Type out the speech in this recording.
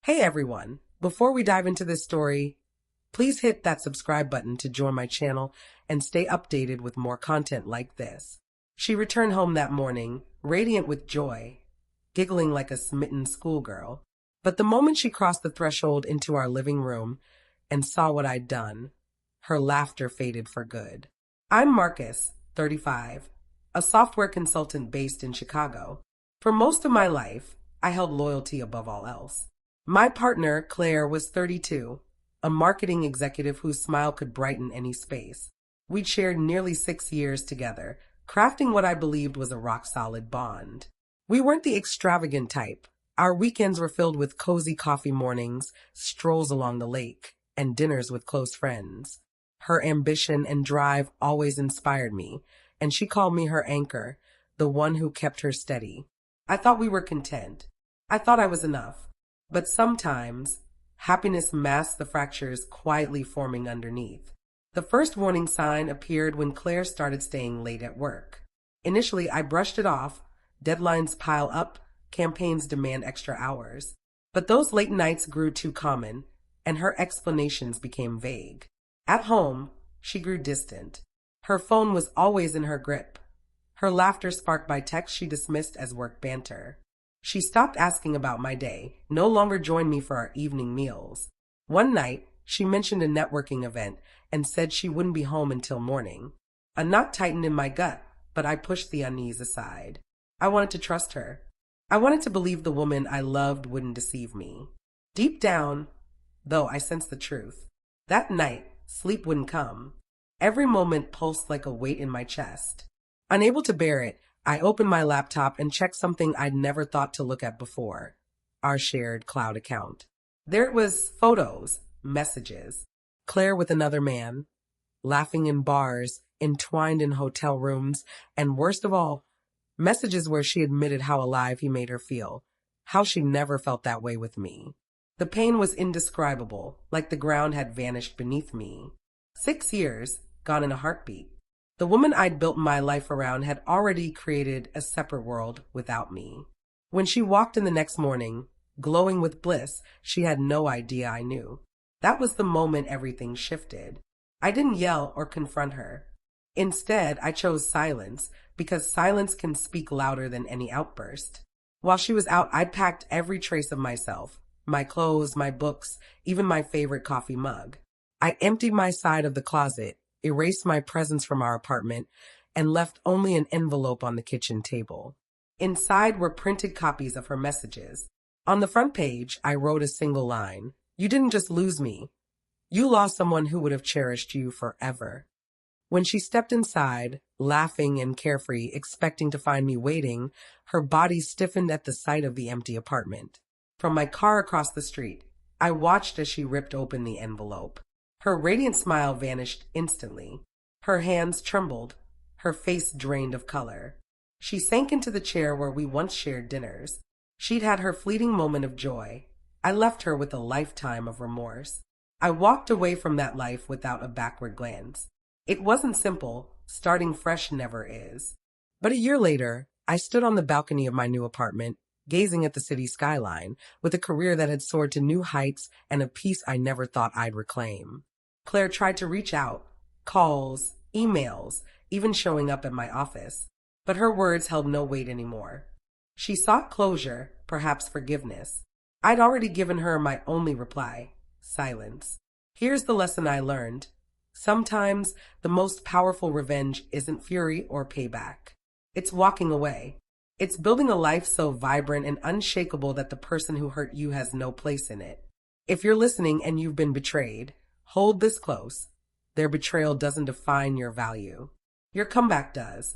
Hey everyone, before we dive into this story, please hit that subscribe button to join my channel and stay updated with more content like this. She returned home that morning, radiant with joy, giggling like a smitten schoolgirl. But the moment she crossed the threshold into our living room and saw what I'd done, her laughter faded for good. I'm Marcus, 35, a software consultant based in Chicago. For most of my life, I held loyalty above all else. My partner, Claire, was 32, a marketing executive whose smile could brighten any space. We'd shared nearly 6 years together, crafting what I believed was a rock-solid bond. We weren't the extravagant type. Our weekends were filled with cozy coffee mornings, strolls along the lake, and dinners with close friends. Her ambition and drive always inspired me, and she called me her anchor, the one who kept her steady. I thought we were content. I thought I was enough. But sometimes, happiness masks the fractures quietly forming underneath. The first warning sign appeared when Claire started staying late at work. Initially, I brushed it off. Deadlines pile up, campaigns demand extra hours. But those late nights grew too common, and her explanations became vague. At home, she grew distant. Her phone was always in her grip. Her laughter sparked by text she dismissed as work banter. She stopped asking about my day, no longer joined me for our evening meals. One night, she mentioned a networking event and said she wouldn't be home until morning. A knot tightened in my gut, but I pushed the unease aside. I wanted to trust her. I wanted to believe the woman I loved wouldn't deceive me. Deep down, though, I sensed the truth. That night, sleep wouldn't come. Every moment pulsed like a weight in my chest. Unable to bear it, I opened my laptop and checked something I'd never thought to look at before, our shared cloud account. There it was, photos, messages. Claire with another man, laughing in bars, entwined in hotel rooms, and worst of all, messages where she admitted how alive he made her feel, how she never felt that way with me. The pain was indescribable, like the ground had vanished beneath me. 6 years, gone in a heartbeat. The woman I'd built my life around had already created a separate world without me. When she walked in the next morning, glowing with bliss, she had no idea I knew. That was the moment everything shifted. I didn't yell or confront her. Instead, I chose silence, because silence can speak louder than any outburst. While she was out, I'd packed every trace of myself, my clothes, my books, even my favorite coffee mug. I emptied my side of the closet, erased my presence from our apartment, and left only an envelope on the kitchen table. Inside were printed copies of her messages. On the front page, I wrote a single line. You didn't just lose me. You lost someone who would have cherished you forever. When she stepped inside, laughing and carefree, expecting to find me waiting, her body stiffened at the sight of the empty apartment. From my car across the street, I watched as she ripped open the envelope. Her radiant smile vanished instantly. Her hands trembled, her face drained of color. She sank into the chair where we once shared dinners. She'd had her fleeting moment of joy. I left her with a lifetime of remorse. I walked away from that life without a backward glance. It wasn't simple, starting fresh never is. But a year later, I stood on the balcony of my new apartment, gazing at the city skyline, with a career that had soared to new heights and a peace I never thought I'd reclaim. Claire tried to reach out, calls, emails, even showing up at my office. But her words held no weight anymore. She sought closure, perhaps forgiveness. I'd already given her my only reply, silence. Here's the lesson I learned. Sometimes the most powerful revenge isn't fury or payback. It's walking away. It's building a life so vibrant and unshakable that the person who hurt you has no place in it. If you're listening and you've been betrayed, hold this close. Their betrayal doesn't define your value. Your comeback does.